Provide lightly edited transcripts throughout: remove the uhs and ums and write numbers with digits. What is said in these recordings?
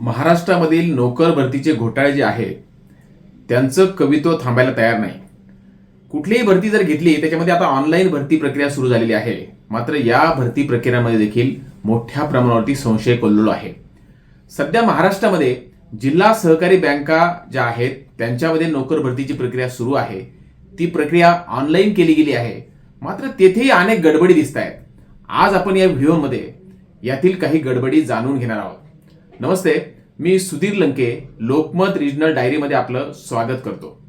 महाराष्ट्रामधील नोकर भरतीचे घोटाळे जे आहेत त्यांचं कवित्व थांबायला तयार नाही. कुठलीही भरती जर घेतली त्याच्यामध्ये आता ऑनलाईन भरती प्रक्रिया सुरू झालेली आहे. मात्र या भरती प्रक्रियेमध्ये देखील मोठ्या प्रमाणावरती संशय कोल्लेलो आहे. सध्या महाराष्ट्रामध्ये जिल्हा सहकारी बँका ज्या आहेत त्यांच्यामध्ये नोकर भरतीची प्रक्रिया सुरू आहे. ती प्रक्रिया ऑनलाईन केली गेली आहे. मात्र तेथेही अनेक गडबडी दिसत आहेत. आज आपण या व्हिडिओमध्ये यातील काही गडबडी जाणून घेणार आहोत. नमस्ते, मी सुधीर लंके, लोकमत रिजनल डायरीमध्ये आपलं स्वागत करतो.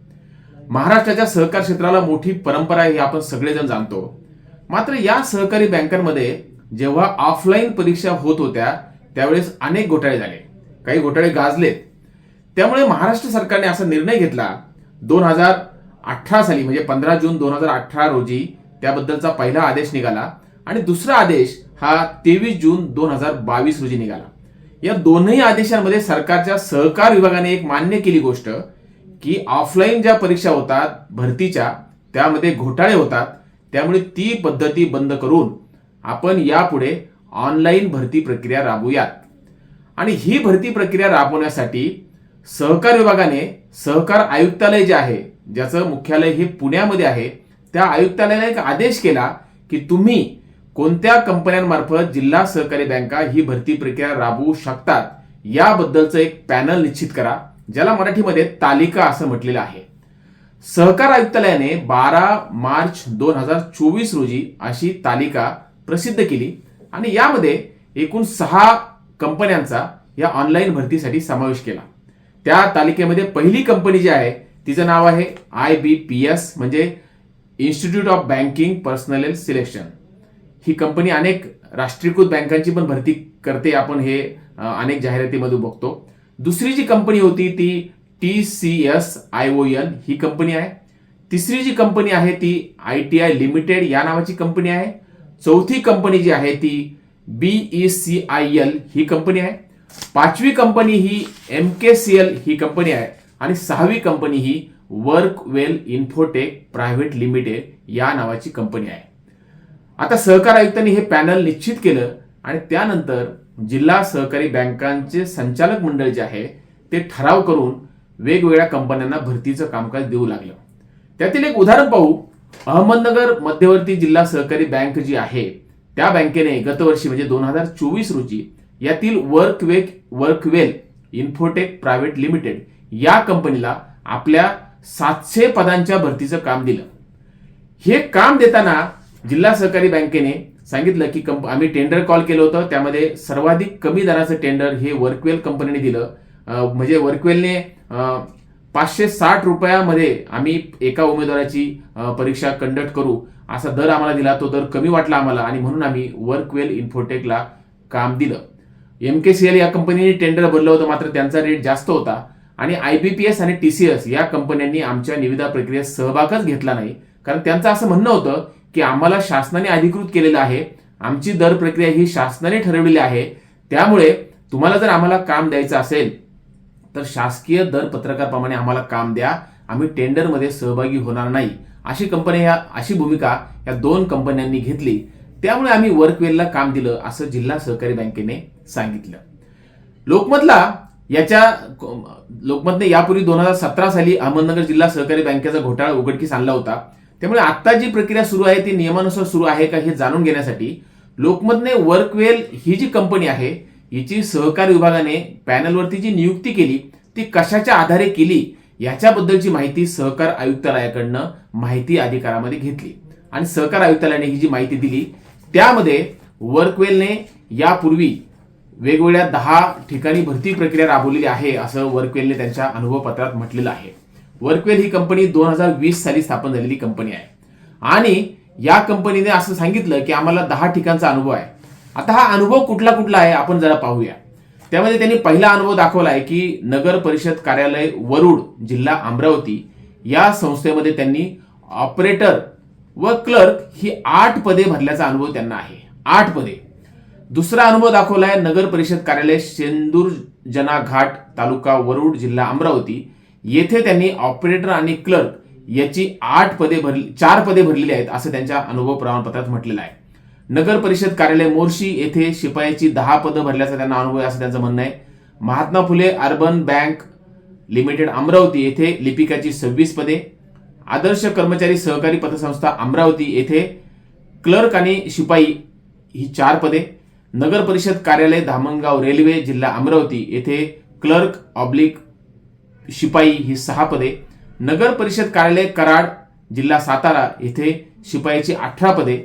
महाराष्ट्राच्या सहकार क्षेत्राला मोठी परंपरा आहे हे आपण सगळेजण जाणतो. मात्र या सहकारी बँकांमध्ये जेव्हा ऑफलाईन परीक्षा होत होत्या त्यावेळेस अनेक घोटाळे झाले, काही घोटाळे गाजलेत. त्यामुळे महाराष्ट्र सरकारने असा निर्णय घेतला 2018 साली म्हणजे 15 जून 2018 रोजी त्याबद्दलचा पहिला आदेश निघाला आणि दुसरा आदेश हा 23 जून 2022 रोजी निघाला. या दोन्ही आदेशांमध्ये सरकारच्या सहकार विभागाने एक मान्य केली गोष्ट की ऑफलाईन ज्या परीक्षा होतात भरतीच्या त्यामध्ये घोटाळे होतात. त्यामुळे ती पद्धती बंद करून आपण यापुढे ऑनलाईन भरती प्रक्रिया राबवूयात. आणि ही भरती प्रक्रिया राबवण्यासाठी सहकार विभागाने सहकार आयुक्तालय जे आहे ज्याचं मुख्यालय हे पुण्यामध्ये आहे त्या आयुक्तालयाने एक आदेश केला की तुम्ही कोणत्या कंपन्यांमार्फत जिल्हा सहकारी बँका ही भरती प्रक्रिया राबवू शकतात याबद्दलचं एक पॅनल निश्चित करा, ज्याला मराठीमध्ये तालिका असं म्हटलेलं आहे. सहकार आयुक्तालयाने 12 मार्च 2024 रोजी अशी तालिका प्रसिद्ध केली आणि यामध्ये एकूण 6 कंपन्यांचा या ऑनलाईन भरतीसाठी समावेश केला. त्या तालिकेमध्ये पहिली कंपनी जी आहे तिचं नाव आहे IBPS म्हणजे institute of banking personal selection. He company अनेक राष्ट्रीयकृत बँकांची पण भरती करते, आपण हे अनेक जाहिरातीमध्ये बघतो. दुसरी जी कंपनी होती ती TCS ION ही कंपनी आहे. तिसरी जी कंपनी आहे ती ITI लिमिटेड या नावाची कंपनी आहे. चौथी कंपनी जी आहे ती BECIL ही कंपनी आहे. पाचवी कंपनी ही MKCL ही कंपनी आहे आणि सहावी कंपनी ही वर्कवेल इन्फोटेक प्रायव्हेट लिमिटेड या नावाची कंपनी आहे. आता सहकार आयुक्तांनी हे पॅनल निश्चित केलं आणि त्यानंतर जिल्हा सहकारी बँकांचे संचालक मंडळ जे आहे ते ठराव करून वेगवेगळ्या कंपन्यांना भरतीचं कामकाज देऊ लागलं. त्यातील एक उदाहरण पाहू. अहमदनगर मध्यवर्ती जिल्हा सहकारी बँक जी आहे त्या बँकेने गतवर्षी म्हणजे 2024 रोजी यातील वर्कवेल इन्फोटेक प्रायव्हेट लिमिटेड या कंपनीला आपल्या 700 पदांच्या भरतीचं काम दिलं. हे काम देताना जिल्हा सहकारी बँकेने सांगितलं की आम्ही टेंडर कॉल केलं होतं, त्यामध्ये सर्वाधिक कमी दराचं टेंडर हे वर्कवेल कंपनीने दिलं. म्हणजे वर्कवेलने 560 रुपयामध्ये आम्ही एका उमेदवाराची परीक्षा कंडक्ट करू असा दर आम्हाला दिला. तो दर कमी वाटला आम्हाला आणि म्हणून आम्ही वर्कवेल इन्फोटेकला काम दिलं. MKCL या कंपनीने टेंडर भरलं होतं, मात्र त्यांचा रेट जास्त होता आणि IBPS आणि TCS या कंपन्यांनी आमच्या निविदा प्रक्रियेत सहभागच घेतला नाही, कारण त्यांचं असं म्हणणं होतं की आम्हाला शासनाने अधिकृत केलेलं आहे, आमची दर प्रक्रिया ही शासनाने ठरवलेली आहे, त्यामुळे तुम्हाला जर आम्हाला काम द्यायचं असेल तर शासकीय दर पत्रकाप्रमाणे आम्हाला काम द्या, आम्ही टेंडरमध्ये सहभागी होणार नाही. अशी भूमिका या 2 कंपन्यांनी घेतली. त्यामुळे आम्ही वर्कवेलला काम दिलं असं जिल्हा सहकारी बँकेने सांगितलं. लोकमतने यापूर्वी 2017 साली अहमदनगर जिल्हा सहकारी बँकेचा घोटाळा उघडकीस आणला होता. त्यामुळे आता जी प्रक्रिया सुरू आहे ती नियमानुसार सुरू आहे का हे जाणून घेण्यासाठी लोकमतने वर्कवेल ही जी कंपनी आहे हिची सहकार विभागाने पॅनलवरती जी नियुक्ती केली ती कशाच्या आधारे केली याच्याबद्दलची माहिती सहकार आयुक्तालयाकडनं माहिती अधिकारामध्ये घेतली आणि सहकार आयुक्तालयाने ही जी माहिती दिली त्यामध्ये वर्कवेलने यापूर्वी वेगवेगळ्या 10 ठिकाणी भरती प्रक्रिया राबवलेली आहे असं वर्कवेलने त्यांच्या अनुभवपत्रात म्हटलेलं आहे. वर्कवेल ही कंपनी 2020 साली स्थापन झालेली कंपनी आहे आणि या कंपनीने असं सांगितलं की आम्हाला 10 ठिकाणचा अनुभव आहे. आता हा अनुभव कुठला आहे आपण जरा पाहूया. त्यामध्ये त्यांनी पहिला अनुभव दाखवला आहे की नगर परिषद कार्यालय वरुड जिल्हा अमरावती या संस्थेमध्ये त्यांनी ऑपरेटर व क्लर्क ही 8 पदे भरल्याचा अनुभव त्यांना आहे. 8 पदे. दुसरा अनुभव दाखवला आहे नगर परिषद कार्यालय शेंदूरजना घाट तालुका वरुड जिल्हा अमरावती येथे त्यांनी ऑपरेटर आणि क्लर्क याची 4 पदे भरलेली आहेत असं त्यांच्या अनुभव प्रमाणपत्रात म्हटलेलं आहे. नगर परिषद कार्यालय मोर्शी येथे शिपायाची 10 पदं भरल्याचा त्यांना अनुभव आहे असं त्यांचं म्हणणं आहे. Mahatma Phule urban bank limited Amravati येथे लिपिकाची 26 पदे, आदर्श कर्मचारी सहकारी पतसंस्था अमरावती येथे क्लर्क आणि शिपाई ही 4 पदे, नगर परिषद कार्यालय धामणगाव रेल्वे जिल्हा अमरावती येथे क्लर्क ऑब्लिक शिपाई ही 6 पदे, नगर परिषद कार्यालय कराड जिल्हा सातारा येथे शिपाईची 18 पदे,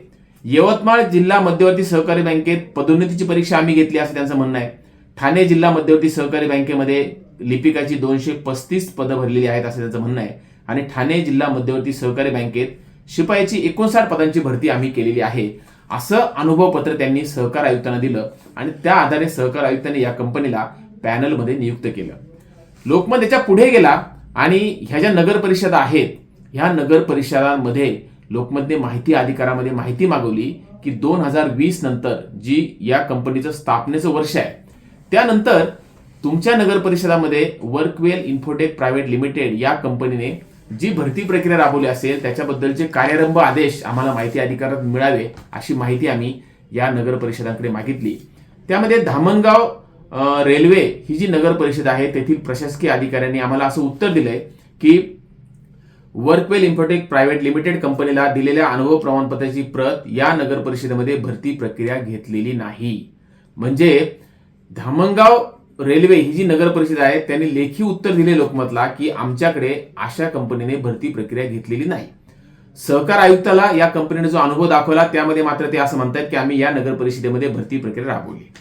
यवतमाळ जिल्हा मध्यवर्ती सहकारी बँकेत पदोन्नतीची परीक्षा आम्ही घेतली असं त्यांचं म्हणणं आहे. ठाणे जिल्हा मध्यवर्ती सहकारी बँकेमध्ये लिपिकाची 235 पदं भरलेली आहेत असं त्यांचं म्हणणं आहे आणि ठाणे जिल्हा मध्यवर्ती सहकारी बँकेत शिपाईची 59 पदांची भरती आम्ही केलेली आहे असं अनुभवपत्र त्यांनी सहकार आयुक्तांना दिलं आणि त्या आधारे सहकार आयुक्तांनी या कंपनीला पॅनलमध्ये नियुक्त केलं. लोकमत याच्या पुढे गेला आणि ह्या ज्या नगर परिषदा आहेत ह्या नगर परिषदांमध्ये लोकमतने माहिती अधिकारामध्ये माहिती मागवली की 2020 नंतर जी या कंपनीचं स्थापनेचं वर्ष आहे त्यानंतर तुमच्या नगर परिषदामध्ये वर्कवेल इन्फोटेक प्रायव्हेट लिमिटेड या कंपनीने जी भरती प्रक्रिया राबवली असेल त्याच्याबद्दलचे कार्यारंभ आदेश आम्हाला माहिती अधिकारात मिळावे अशी माहिती आम्ही या नगर परिषदांकडे मागितली. त्यामध्ये धामणगाव रेल्वे ही जी नगर परिषद आहे तेथील प्रशासकीय अधिकाऱ्यांनी आम्हाला असं उत्तर दिलंय की वर्कवेल इन्फोटेक प्रायव्हेट लिमिटेड कंपनीला दिलेल्या अनुभव प्रमाणपत्राची प्रत या नगर परिषदेमध्ये भरती प्रक्रिया घेतलेली नाही. म्हणजे धामणगाव रेल्वे ही जी नगर परिषद आहे त्यांनी लेखी उत्तर दिले लोकमतला की आमच्याकडे अशा कंपनीने भरती प्रक्रिया घेतलेली नाही. सहकार आयुक्ताला या कंपनीने जो अनुभव दाखवला त्यामध्ये मात्र ते असं म्हणतात की आम्ही या नगर परिषदेमध्ये भरती प्रक्रिया राबवली.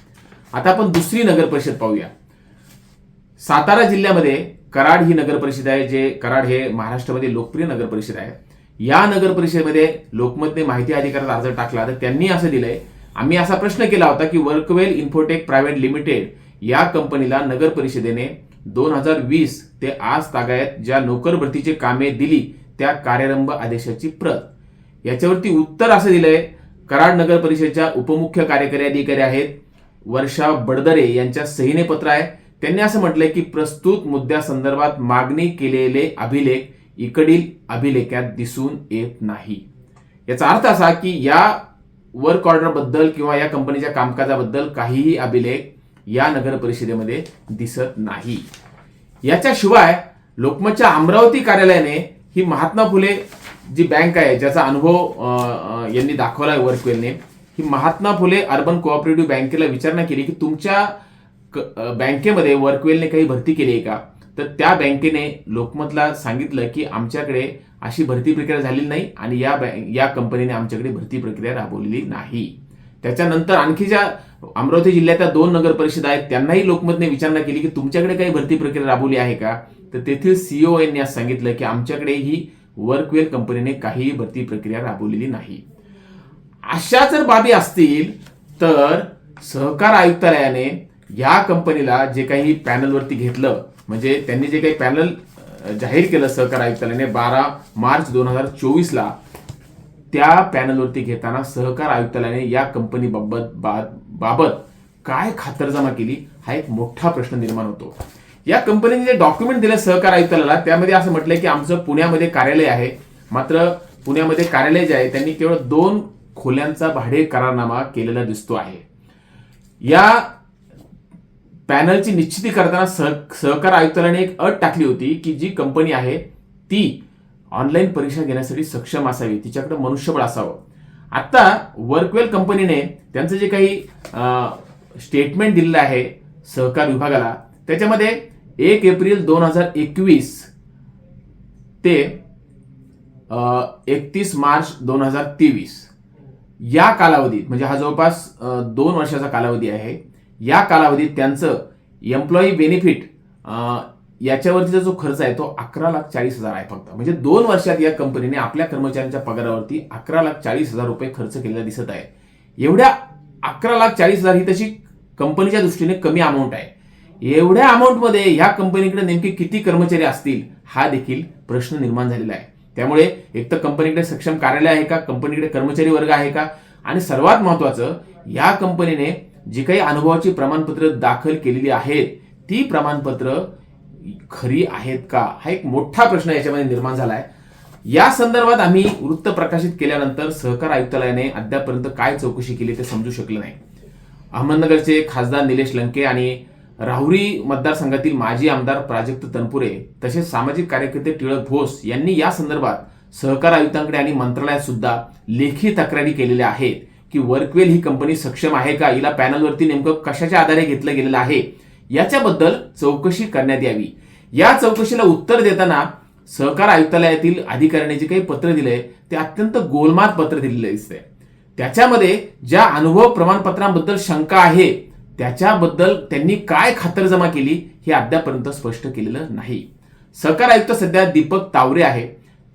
आता आपण दुसरी नगर परिषद पाहूया. सातारा जिल्ह्यामध्ये कराड ही नगर परिषद आहे. जे कराड हे महाराष्ट्रामध्ये लोकप्रिय नगर परिषद आहे. या नगर परिषदेमध्ये लोकमतने माहिती अधिकारात अर्ज टाकला तर त्यांनी असं दिलंय, आम्ही असा प्रश्न केला होता की वर्कवेल इन्फोटेक प्रायव्हेट लिमिटेड या कंपनीला नगर परिषदेने 2020 ते आज तागायत ज्या नोकर भरतीची कामे दिली त्या कार्यारंभ आदेशाची प्रत. याच्यावरती उत्तर असं दिलंय, कराड नगर परिषदेच्या उपमुख्य कार्यकारी अधिकारी आहेत वर्षा बडदरे यांच्या सहीने पत्र आहे. त्यांनी असं म्हटलंय की प्रस्तुत मुद्द्यासंदर्भात मागणी केलेले अभिलेख इकडील अभिलेखात दिसून येत नाही. याचा अर्थ असा की या वर्क ऑर्डर बद्दल किंवा या कंपनीच्या कामकाजाबद्दल काहीही अभिलेख या नगर परिषदेमध्ये दिसत नाही. याच्याशिवाय लोकमतच्या अमरावती कार्यालयाने ही महात्मा फुले जी बँक आहे ज्याचा अनुभव यांनी दाखवलाय वर्कवेलने, ही महात्मा फुले अर्बन कोऑपरेटिव्ह बँकेला विचारणा केली की तुमच्या बँकेमध्ये वर्कवेलने काही भरती केली आहे का. तर त्या बँकेने लोकमतला सांगितलं की आमच्याकडे अशी भरती प्रक्रिया झालेली नाही आणि या कंपनीने आमच्याकडे भरती प्रक्रिया राबवलेली नाही. त्याच्यानंतर आणखी ज्या अमरावती जिल्ह्यातल्या 2 नगर परिषद आहेत त्यांनाही लोकमतने विचारणा केली की तुमच्याकडे काही भरती प्रक्रिया राबवली आहे का. तर तेथील सीईओ यांनी आज सांगितलं की आमच्याकडे ही वर्कवेल कंपनीने काहीही भरती प्रक्रिया राबवलेली नाही. अशा जर बाबी असतील तर सहकार आयुक्तालयाने या कंपनीला जे काही पॅनलवरती घेतलं म्हणजे त्यांनी जे काही पॅनल जाहीर केलं सहकार आयुक्तालयाने 12 मार्च 2024ला त्या पॅनलवरती घेताना सहकार आयुक्तालयाने या कंपनी बाबत काय खातरजमा केली हा एक मोठा प्रश्न निर्माण होतो. या कंपनीने जे डॉक्युमेंट दिले सहकार आयुक्तालयाला त्यामध्ये असं म्हटलंय की आमचं पुण्यामध्ये कार्यालय आहे, मात्र पुण्यामध्ये कार्यालय जे आहे त्यांनी केवळ 2 खोल्यांचा भाडे करारनामा केलेला दिसतो आहे. या पॅनलची निश्चिती करताना सहकार आयुक्तालयाने एक अट टाकली होती की जी कंपनी आहे ती ऑनलाईन परीक्षा घेण्यासाठी सक्षम असावी, तिच्याकडे मनुष्यबळ असावं. आता वर्कवेल कंपनीने त्यांचं जे काही स्टेटमेंट दिलेलं आहे सहकार विभागाला त्याच्यामध्ये 1 एप्रिल 2021 ते 31 मार्च 2023 या कालावधीत म्हणजे हा जवळपास 2 वर्षाचा कालावधी आहे. या कालावधीत त्यांचं एम्प्लॉई बेनिफिट याच्यावरतीचा जो खर्च आहे तो 11,40,000 आहे फक्त. म्हणजे 2 वर्षात या कंपनीने आपल्या कर्मचाऱ्यांच्या पगारावरती 11,40,000 रुपये खर्च केलेला दिसत आहे. एवढ्या 11,40,000 ही तशी कंपनीच्या दृष्टीने कमी अमाऊंट आहे. एवढ्या अमाऊंटमध्ये ह्या कंपनीकडे नेमके किती कर्मचारी असतील हा देखील प्रश्न निर्माण झालेला आहे. त्यामुळे एक तर कंपनीकडे सक्षम कार्यालय आहे का, कंपनीकडे कर्मचारी वर्ग आहे का, आणि सर्वात महत्वाचं या कंपनीने जी काही अनुभवाची प्रमाणपत्र दाखल केलेली आहेत ती प्रमाणपत्र खरी आहेत का हा एक मोठा प्रश्न याच्यामध्ये निर्माण झालाय. या संदर्भात आम्ही वृत्त प्रकाशित केल्यानंतर सहकार आयुक्तालयाने अद्यापर्यंत काय चौकशी केली ते समजू शकलं नाही. अहमदनगरचे खासदार निलेश लंके आणि राहुरी मतदारसंघातील माजी आमदार प्राजक्त तनपुरे तसेच सामाजिक कार्यकर्ते टिळक घोष यांनी या संदर्भात सहकार आयुक्तांकडे आणि मंत्रालयात सुद्धा लेखी तक्रारी केलेल्या आहेत की वर्कवेल ही कंपनी सक्षम आहे का, हिला पॅनलवरती नेमकं कशाच्या आधारे घेतलं गेलेलं आहे याच्याबद्दल चौकशी करण्यात यावी. या चौकशीला उत्तर देताना सहकार आयुक्तालयातील अधिकाऱ्यांनी जे काही पत्र दिलंय ते अत्यंत गोलमाल पत्र दिलेलं दिसतंय. त्याच्यामध्ये ज्या अनुभव प्रमाणपत्रांबद्दल शंका आहे त्याच्याबद्दल त्यांनी काय खातरजमा केली हे अद्यापर्यंत स्पष्ट केलेलं नाही. सहकार आयुक्त सध्या दीपक तावरे आहे.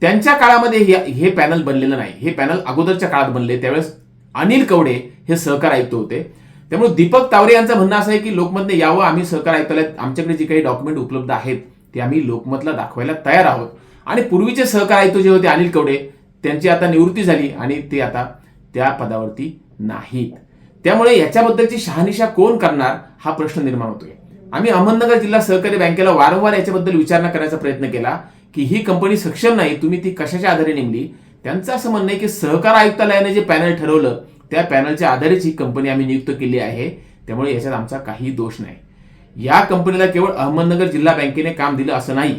त्यांच्या काळामध्ये हे पॅनल बनलेलं नाही. हे पॅनल अगोदरच्या काळात बनले, त्यावेळेस अनिल कवडे हे सहकार आयुक्त होते. त्यामुळे दीपक तावरे यांचं म्हणणं असं आहे की लोकमतने यावं, आम्ही सहकार आयुक्तालयात आमच्याकडे जे काही डॉक्युमेंट उपलब्ध आहेत ते आम्ही लोकमतला दाखवायला तयार आहोत. आणि पूर्वीचे सहकार आयुक्त जे होते अनिल कवडे त्यांची आता निवृत्ती झाली आणि ते आता त्या पदावरती नाहीत. त्यामुळे याच्याबद्दलची शहानिशा कोण करणार हा प्रश्न निर्माण होतोय. आम्ही अहमदनगर जिल्हा सहकारी बँकेला वारंवार याच्याबद्दल विचारणा करण्याचा प्रयत्न केला की ही कंपनी सक्षम नाही, तुम्ही ती कशाच्या आधारे नेमली. त्यांचं असं म्हणणं आहे की सहकार आयुक्तालयाने जे पॅनल ठरवलं त्या पॅनलच्या आधारेच ही कंपनी आम्ही नियुक्त केली आहे, त्यामुळे याच्यात आमचा काही दोष नाही. या कंपनीला केवळ अहमदनगर जिल्हा बँकेने काम दिलं असं नाही,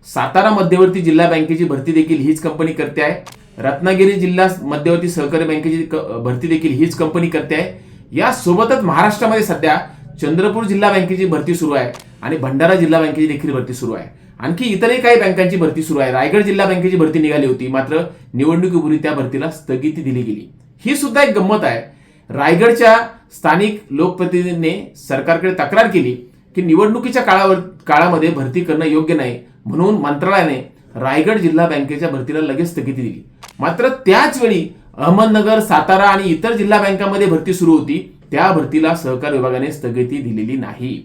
सातारा मध्यवर्ती जिल्हा बँकेची भरती देखील हीच कंपनी करते आहे. रत्नागिरी जिल्हा मध्यवर्ती सहकारी बँकेची भरती देखील हीच कंपनी करते आहे. यासोबतच महाराष्ट्रामध्ये सध्या चंद्रपूर जिल्हा बँकेची भरती सुरू आहे आणि भंडारा जिल्हा बँकेची देखील भरती सुरू आहे. आणखी इतरही काही बँकांची भरती सुरू आहे. रायगड जिल्हा बँकेची भरती निघाली होती, मात्र निवडणुकीपूर्वी त्या भरतीला स्थगिती दिली गेली. ही सुद्धा एक गंमत आहे. रायगडच्या स्थानिक लोकप्रतिनिधींनी सरकारकडे तक्रार केली की निवडणुकीच्या काळामध्ये भरती करणं योग्य नाही, म्हणून मंत्रालयाने रायगड जिल्हा बँकेच्या भरतीला लगेच स्थगिती दिली. मात्र त्याच वेळी अहमदनगर, सातारा आणि इतर जिल्हा बँकांमध्ये भरती सुरू होती, त्या भरतीला सहकार विभागाने स्थगिती दिलेली नाही.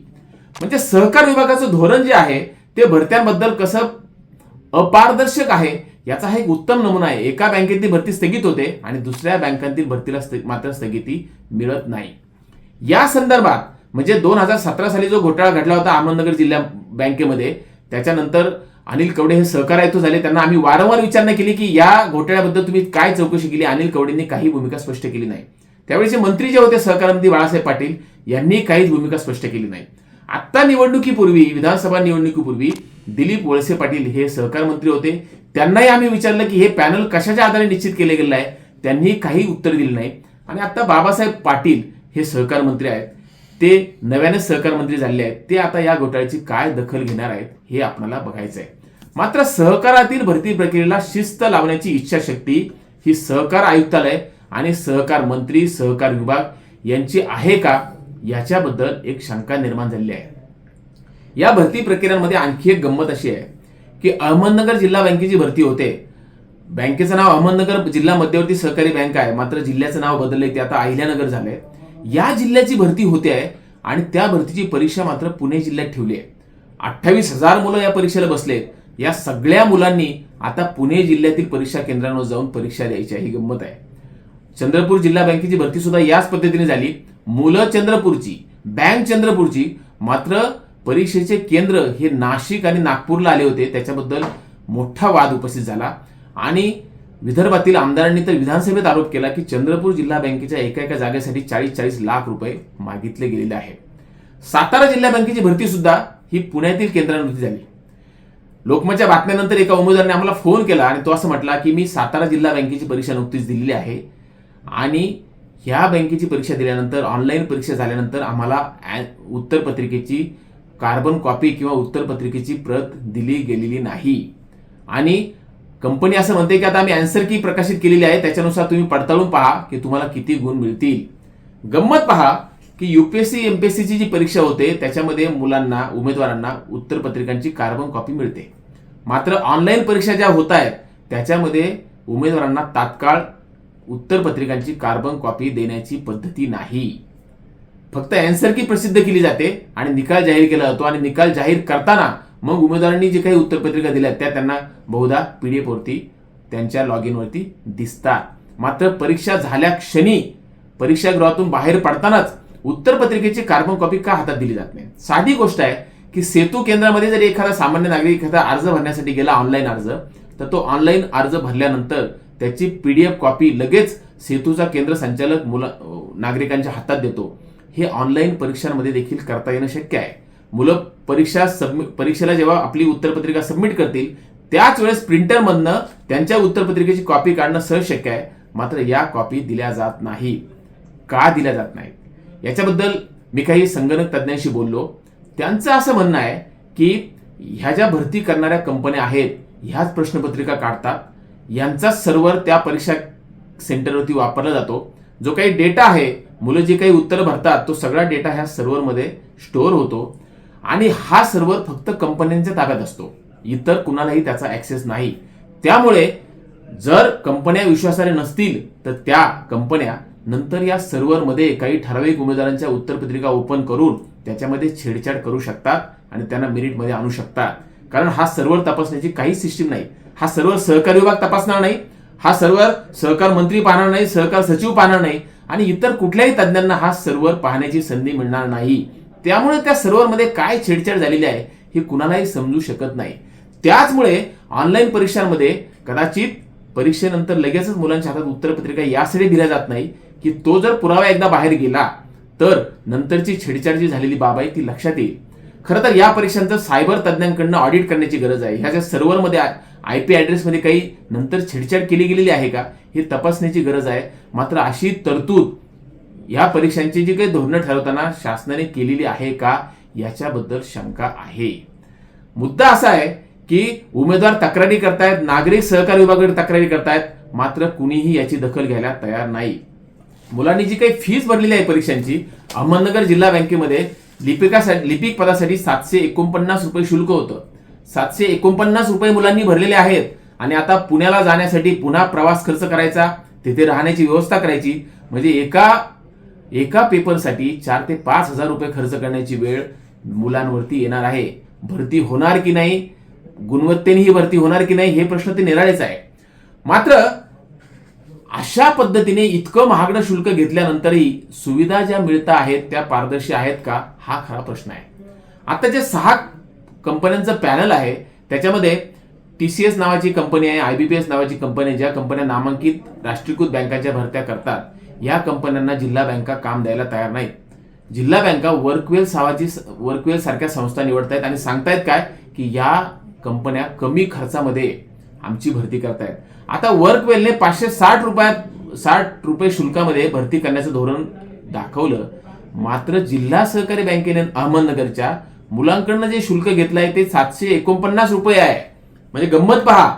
म्हणजे सहकार विभागाचं धोरण जे आहे ते भरत्यांबद्दल कसं अपारदर्शक आहे याचा हा एक उत्तम नमुना आहे. एका बँकेतली भरती स्थगित होते आणि दुसऱ्या बँकांतील भरतीला मात्र स्थगिती मिळत नाही. या संदर्भात म्हणजे 2017 साली जो घोटाळा घडला होता अहमदनगर जिल्हा बँकेमध्ये, त्याच्यानंतर अनिल कवडे हे सहकार आयुक्त झाले. त्यांना आम्ही वारंवार विचारणा केली की या घोटाळ्याबद्दल तुम्ही काय चौकशी केली. अनिल कवडेंनी काही भूमिका स्पष्ट केली नाही. त्यावेळेचे मंत्री जे होते सहकार मंत्री बाळासाहेब पाटील यांनी काहीच भूमिका स्पष्ट केली नाही. आता निवडणुकीपूर्वी, विधानसभा निवडणुकीपूर्वी दिलीप वळसे पाटील हे सहकार मंत्री होते. त्यांनाही आम्ही विचारलं की हे पॅनल कशाच्या आधारे निश्चित केले गेले आहे, त्यांनी काही उत्तर दिले नाही. आणि आता बाबासाहेब पाटील हे सहकार मंत्री आहेत, ते नव्याने सहकार मंत्री झाले आहेत, ते आता या घोटाळ्याची काय दखल घेणार आहेत हे आपल्याला बघायचं आहे. मात्र सहकारातील भरती प्रक्रियेला शिस्त लावण्याची इच्छाशक्ती ही सहकार आयुक्तालय आणि सहकार मंत्री, सहकार विभाग यांची आहे का याच्याबद्दल एक शंका निर्माण झालेली आहे. या भरती प्रक्रियांमध्ये आणखी एक गंमत अशी आहे की अहमदनगर जिल्हा बँकेची भरती होते. बँकेचं नाव अहमदनगर जिल्हा मध्यवर्ती सहकारी बँक आहे, मात्र जिल्ह्याचं नाव बदललंय, ते आता अहिल्यानगर झालंय. या जिल्ह्याची भरती होते आहे आणि त्या भरतीची परीक्षा मात्र पुणे जिल्ह्यात ठेवली आहे. 28,000 मुलं या परीक्षेला बसलेत. या सगळ्या मुलांनी आता पुणे जिल्ह्यातील परीक्षा केंद्रांवर जाऊन परीक्षा द्यायची आहे. ही गंमत आहे. चंद्रपूर जिल्हा बँकेची भरती सुद्धा याच पद्धतीने झाली. मुलं चंद्रपूरची, बँक चंद्रपूरची, मात्र परीक्षेचे केंद्र हे नाशिक आणि नागपूरला आले होते. त्याच्याबद्दल मोठा वाद उपस्थित झाला आणि विदर्भातील आमदारांनी तर विधानसभेत आरोप केला की चंद्रपूर जिल्हा बँकेच्या एका जागेसाठी 40-40 लाख रुपये मागितले गेलेले आहे. सातारा जिल्हा बँकेची भरती सुद्धा ही पुण्यातील केंद्रांवरती झाली. लोकमतच्या बातम्यानंतर एका उमेदवाराने आम्हाला फोन केला आणि तो असं म्हटला की मी सातारा जिल्हा बँकेची परीक्षा नुकतीच दिलेली आहे आणि ह्या बँकेची परीक्षा दिल्यानंतर, ऑनलाईन परीक्षा झाल्यानंतर आम्हाला उत्तरपत्रिकेची कार्बन कॉपी किंवा उत्तरपत्रिकेची प्रत दिली गेलेली नाही आणि कंपनी असं म्हणते की आता आम्ही आन्सर की प्रकाशित केलेली आहे, त्याच्यानुसार तुम्ही पडताळून पहा की तुम्हाला किती गुण मिळतील. गंमत पहा की UPSC MPSC ची जी परीक्षा होते त्याच्यामध्ये मुलांना, उमेदवारांना उत्तरपत्रिकांची कार्बन कॉपी मिळते, मात्र ऑनलाईन परीक्षा ज्या होत आहेत त्याच्यामध्ये उमेदवारांना तात्काळ उत्तरपत्रिकांची कार्बन कॉपी देण्याची पद्धती नाही. फक्त आन्सर की प्रसिद्ध केली जाते आणि निकाल जाहीर केला जातो आणि निकाल जाहीर करताना मग उमेदवारांनी जे काही उत्तरपत्रिका दिल्या त्या त्यांना बहुधा PDF वरती त्यांच्या लॉग इन वरती दिसतात. मात्र परीक्षा झाल्या क्षणी, परीक्षागृहातून बाहेर पडतानाच उत्तरपत्रिकेची कार्बन कॉपी का हातात दिली जात नाही. साधी गोष्ट आहे की सेतू केंद्रामध्ये जर एखादा सामान्य नागरिक एखादा अर्ज भरण्यासाठी गेला, ऑनलाईन अर्ज, तर तो ऑनलाईन अर्ज भरल्यानंतर त्याची PDF कॉपी लगेच सेतूचा केंद्र संचालक नागरिकांच्या हातात देतो. हे ऑनलाईन परीक्षांमध्ये देखील करता येणं शक्य आहे. मुलं परीक्षेला जेव्हा आपली उत्तरपत्रिका सबमिट करतील त्याच वेळेस प्रिंटरमधनं त्यांच्या उत्तरपत्रिकेची कॉपी काढणं सहज शक्य आहे. मात्र या कॉपी दिल्या जात नाही. का दिल्या जात नाही याच्याबद्दल मी काही संगणक तज्ज्ञांशी बोललो. त्यांचं असं म्हणणं आहे की ह्या ज्या भरती करणाऱ्या कंपन्या आहेत ह्याच प्रश्नपत्रिका काढतात, यांचा सर्व्हर त्या परीक्षा सेंटरवरती वापरला जातो. जो काही डेटा आहे, मुलं जे काही उत्तर भरतात तो सगळा डेटा ह्या सर्व्हरमध्ये स्टोअर होतो आणि हा सर्व्हर फक्त कंपन्यांच्या ताब्यात असतो. इतर कुणालाही त्याचा ऍक्सेस नाही. त्यामुळे जर कंपन्या विश्वासाने नसतील तर त्या कंपन्या नंतर या सर्व्हरमध्ये काही ठराविक उमेदवारांच्या उत्तरपत्रिका ओपन करून त्याच्यामध्ये छेडछाड करू शकतात आणि त्यांना मेरिटमध्ये आणू शकतात. कारण हा सर्व्हर तपासण्याची काही सिस्टीम नाही. हा सर्व्हर सहकार विभाग तपासणार नाही, हा सर्व्हर सहकार मंत्री पाहणार नाही, सहकार सचिव पाहणार नाही आणि इतर कुठल्याही तज्ज्ञांना हा सर्व्हर पाहण्याची संधी मिळणार नाही. त्यामुळे त्या सर्व्हरमध्ये काय छेडछाड झालेली आहे हे कुणालाही समजू शकत नाही. त्याचमुळे ऑनलाईन परीक्षांमध्ये कदाचित परीक्षेनंतर लगेचच मुलांच्या हातात उत्तरपत्रिका यासाठी दिल्या जात नाही की तो जर पुरावा एकदा बाहेर गेला तर नंतरची छेडछाड जी झालेली बाब आहे ती लक्षात येईल. खरं तर या परीक्षांचं सायबर तज्ज्ञांकडनं ऑडिट करण्याची गरज आहे. ह्याच्या सर्व्हरमध्ये IP ॲड्रेसमध्ये काही नंतर छेडछाड केली गेलेली आहे का हे तपासण्याची गरज आहे. मात्र अशी तरतूद या परीक्षांची जी काही धोरणं ठरवताना शासनाने केलेली आहे का याच्याबद्दल शंका आहे. मुद्दा असा आहे की उमेदवार तक्रारी करतायत, नागरिक सहकार विभागाकडे तक्रारी करतायत, मात्र कुणीही याची दखल घ्यायला तयार नाही. मुलांनी जी काही फीस भरलेली आहे परीक्षांची, अहमदनगर जिल्हा बँकेमध्ये लिपिक पदासाठी 749 रुपये शुल्क होतं. 749 रुपये मुलांनी भरलेले आहेत आणि आता पुण्याला जाण्यासाठी पुन्हा प्रवास खर्च करायचा, तिथे राहण्याची व्यवस्था करायची, म्हणजे एका पेपरसाठी 4 ते 5 हजार रुपये खर्च करण्याची वेळ मुलांवरती येणार आहे. भरती होणार की नाही, गुणवत्तेने ही भरती होणार की नाही हे प्रश्न ते निराळेच आहे. मात्र अशा पद्धतीने इतकं महागडं शुल्क घेतल्यानंतरही सुविधा ज्या मिळत आहेत त्या पारदर्शी आहेत का हा खरा प्रश्न आहे. आता जे 6 कंपन्यांचं पॅनल आहे त्याच्यामध्ये TCS नावाची कंपनी आहे, IBPS नावाची कंपनी आहे, ज्या कंपन्या नामांकित राष्ट्रीयकृत बँकांच्या भरत्या करतात. या कंपन्यांना जिल्हा बँका काम द्यायला तयार नाहीत. जिल्हा बँका वर्कवेल सारख्या संस्था निवडतायत आणि सांगतायत काय की या कंपन्या कमी खर्चामध्ये आमची भरती करतायत. आता वर्कवेलने 560 रुपये शुल्कामध्ये भरती करण्याचं धोरण दाखवलं. मात्र जिल्हा सहकारी बँकेने अहमदनगरच्या मुलांकडनं जे शुल्क घेतलंय ते 749 रुपये आहे. म्हणजे गंमत पहा,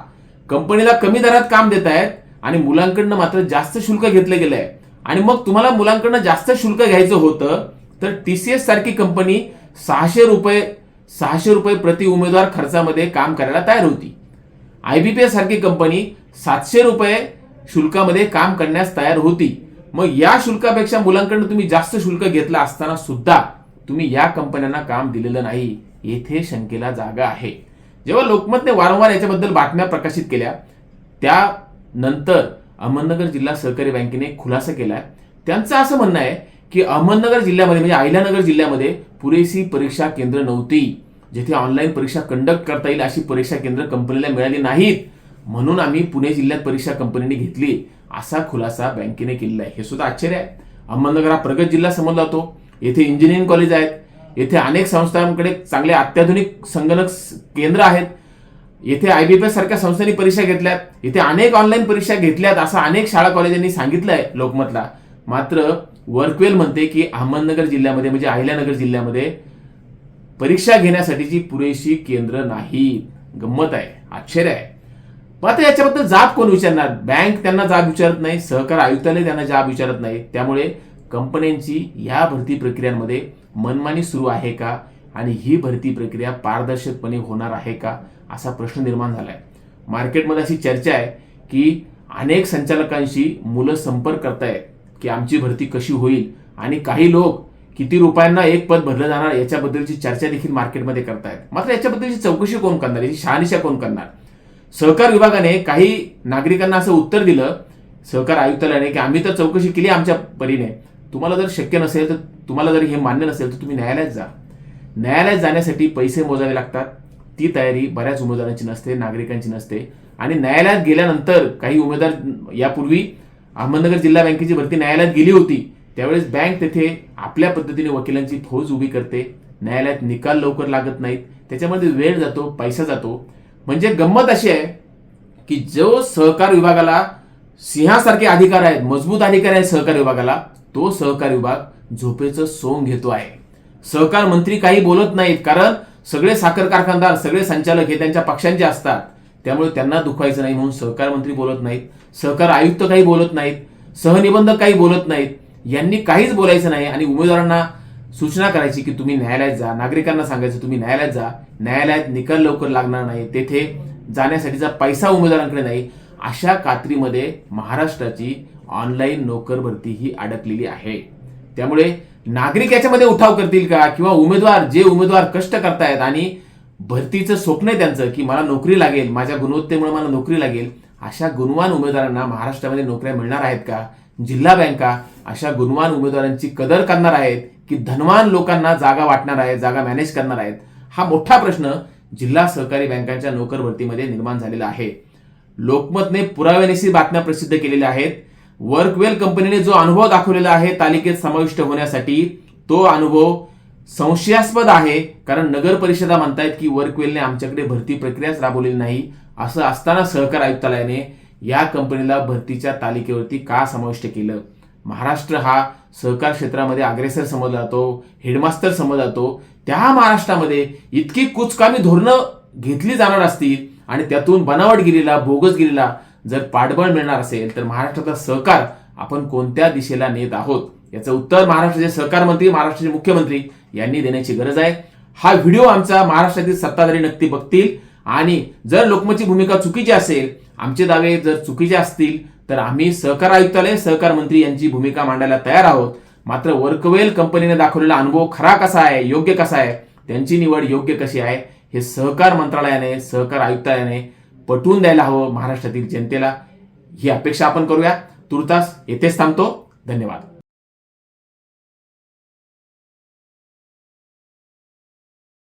कंपनीला कमी दरात काम देत आहेत आणि मुलांकडनं मात्र जास्त शुल्क घेतलं गेलंय. आणि मग तुम्हाला मुलांकडनं जास्त शुल्क घ्यायचं होतं तर TCS सारखी कंपनी 600 रुपये प्रति उमेदवार खर्चामध्ये काम करायला तयार होती. IBPS सारखी कंपनी 700 रुपये शुल्कामध्ये काम करण्यास तयार होती. मग या शुल्कापेक्षा मुलांकडून तुम्ही जास्त शुल्क घेतला असताना सुद्धा तुम्ही या कंपन्यांना काम दिलेलं नाही. येथे शंकेला जागा आहे. जेव्हा लोकमतने वारंवार याच्याबद्दल बातम्या प्रकाशित केल्या त्यानंतर अहमदनगर जिल्हा सहकारी बँकेने खुलासा केलाय. त्यांचं असं म्हणणं आहे की अहमदनगर जिल्ह्यामध्ये म्हणजे अहिल्यानगर जिल्ह्यामध्ये पुरेशी परीक्षा केंद्र नव्हती, जिथे ऑनलाईन परीक्षा कंडक्ट करता येईल अशी परीक्षा केंद्र कंपनीला मिळाली नाहीत, म्हणून आम्ही पुणे जिल्ह्यात परीक्षा कंपनीने घेतली, असा खुलासा बँकेने केलेला आहे. हे सुद्धा आश्चर्य आहे. अहमदनगर हा प्रगत जिल्हा समजला जातो. येथे इंजिनिअरिंग कॉलेज आहेत, येथे अनेक संस्थांकडे चांगले अत्याधुनिक संगणक केंद्र आहेत, येथे IBPS सारख्या संस्थांनी परीक्षा घेतल्यात, इथे अनेक ऑनलाईन परीक्षा घेतल्यात असं अनेक शाळा कॉलेजांनी सांगितलंय लोकमतला. मात्र वर्कवेल म्हणते की अहमदनगर जिल्ह्यामध्ये म्हणजे अहिल्यानगर जिल्ह्यामध्ये परीक्षा घेण्यासाठीची पुरेशी केंद्र नाही. गंमत आहे, आश्चर्य आहे. मात्र याच्याबद्दल जाब कोण विचारणार? बँक त्यांना जाब विचारत नाही, सहकार आयुक्तालय त्यांना जाब विचारत नाही. त्यामुळे कंपन्यांची या भरती प्रक्रियांमध्ये मनमानी सुरू आहे का आणि ही भरती प्रक्रिया पारदर्शकपणे होणार आहे का असा प्रश्न निर्माण झालाय. मार्केटमध्ये अशी चर्चा आहे की अनेक संचालकांशी मुलं संपर्क करतायत की आमची भरती कशी होईल आणि काही लोक किती रुपयांना एक पद भरलं जाणार याच्याबद्दलची चर्चा देखील मार्केटमध्ये करतायत. मात्र याच्याबद्दलची चौकशी कोण करणार, याची शहानिशा कोण करणार? सहकार विभागाने काही नागरिकांना असं उत्तर दिलं सहकार आयुक्तालयाने की आम्ही तर चौकशी केली आमच्या परीने, तुम्हाला जर शक्य नसेल तर तुम्हाला जर हे मान्य नसेल तर तुम्ही न्यायालयात जा. न्यायालयात जाण्यासाठी पैसे मोजावे लागतात. ती तयारी बऱ्याच उमेदवारांची नसते, नागरिकांची नसते. आणि न्यायालयात गेल्यानंतर काही उमेदवार यापूर्वी अहमदनगर जिल्हा बँकेची भरती न्यायालयात गेली होती, त्यावेळेस बँक तेथे आपल्या पद्धतीने वकिलांची फौज उभी करते, न्यायालयात निकाल लवकर लागत नाहीत, त्याच्यामध्ये वेळ जातो, पैसा जातो. म्हणजे गंमत अशी आहे की जो सहकार विभागाला सिंहासारखे अधिकार आहेत, मजबूत अधिकार आहेत सहकार विभागाला, तो सहकार विभाग झोपेचं सोंग घेतो आहे. सहकार मंत्री काही बोलत नाहीत, कारण सगळे साखर कारखानदार, सगळे संचालक हे त्यांच्या पक्षांचे असतात, त्यामुळे त्यांना दुखवायचं नाही म्हणून सहकार मंत्री बोलत नाहीत, सहकार आयुक्त काही बोलत नाहीत, सहनिबंधक काही बोलत नाहीत. यांनी काहीच बोलायचं नाही आणि उमेदवारांना सूचना करायची की तुम्ही न्यायालयात जा, नागरिकांना सांगायचं तुम्ही न्यायालयात जा, न्यायालयात निकाल लवकर लागणार नाही, तेथे जाण्यासाठीचा पैसा उमेदवारांकडे नाही. अशा कात्रीमध्ये महाराष्ट्राची ऑनलाईन नोकर भरती ही अडकलेली आहे. त्यामुळे नागरिक याच्यामध्ये उठाव करतील का, किंवा उमेदवार कष्ट करतायत आणि भरतीचं स्वप्न आहे त्यांचं की मला नोकरी लागेल, माझ्या गुणवत्तेमुळे मला नोकरी लागेल, अशा गुणवान उमेदवारांना महाराष्ट्रामध्ये नोकऱ्या मिळणार आहेत का? जिल्हा बँका अशा गुणवान उमेदवारांची कदर करणार आहेत की धनवान लोकांना जागा वाटणार आहेत, जागा मॅनेज करणार आहेत? हा मोठा प्रश्न जिल्हा सहकारी बँकांच्या नोकर भरतीमध्ये निर्माण झालेला आहे. लोकमतने पुराव्यानिशी बातम्या प्रसिद्ध केलेल्या आहेत. वर्कवेल कंपनीने जो अनुभव दाखवलेला आहे तालिकेत समाविष्ट होण्यासाठी, तो अनुभव संशयास्पद आहे. कारण नगर परिषदा म्हणतायत की वर्कवेलने आमच्याकडे भरती प्रक्रियाच राबवलेली नाही. असं असताना सहकार आयुक्तालयाने या कंपनीला भरतीच्या तालिकेवरती का समाविष्ट केलं? महाराष्ट्र हा सहकार क्षेत्रामध्ये अग्रेसर समजला जातो, हेडमास्टर समजला जातो. त्या महाराष्ट्रामध्ये इतकी कुचकामी धोरणं घेतली जाणार असतील आणि त्यातून बनावटगिरीला, बोगसगिरीला जर पाठबळ मिळणार असेल तर महाराष्ट्राचा सहकार आपण कोणत्या दिशेला नेत आहोत याचं उत्तर महाराष्ट्राचे सहकार मंत्री, महाराष्ट्राचे मुख्यमंत्री यांनी देण्याची गरज आहे. हा व्हिडिओ आमचा महाराष्ट्रातील सत्ताधारी नक्की बघतील आणि जर लोकमतची भूमिका चुकीची असेल, आमचे दावे जर चुकीचे असतील तर आम्ही सहकार आयुक्तालय, सहकार मंत्री यांची भूमिका मांडायला तयार आहोत. मात्र वर्कवेल कंपनीने दाखवलेला अनुभव खरा कसा आहे, योग्य कसा आहे, त्यांची निवड योग्य कशी आहे, हे सहकार मंत्रालयाने, सहकार आयुक्तालयाने पटवून द्यायला हवं महाराष्ट्रातील जनतेला. ही अपेक्षा आपण करूया. तुर्तास येथेच थांबतो. धन्यवाद.